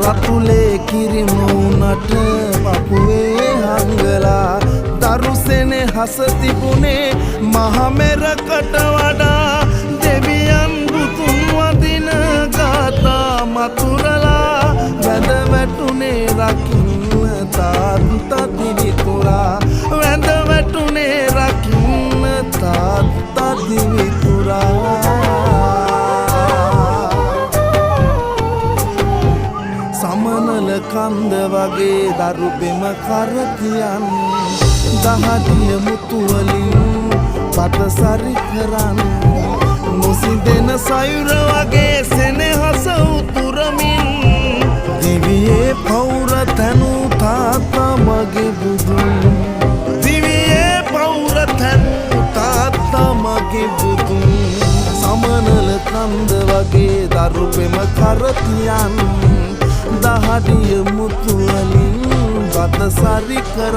රතුලේ කිරිම වුණට පපුවේ හංගලා දරුසෙනේ හස තිබුණේ මහමෙරකට වඩා දෙවියන් බුතුන් වදින ගාථා මතුරලා වැඳ වැටුනේ රකින්න තාත්තා දිවිතුරා වැඳ වැටුනේ රකින්න තාත්තා දිවිතුරා සමනල කන්ද වගේ දරු බෙම කරතියන් දහදිය මුතු වලින් පත සරි කරන් නොසිඳෙන සයුර වගේ සෙනෙහස උතුරමින් දිවියේ පෞර තනු තාත්තා මගේ බුදුන් දිවියේ පෞර තනු තාත්තා මගේ බුදුන් සමනල කන්ද වගේ දරු බෙම කරතියන් දහදිය මුතු වලින් පත සරි කරන්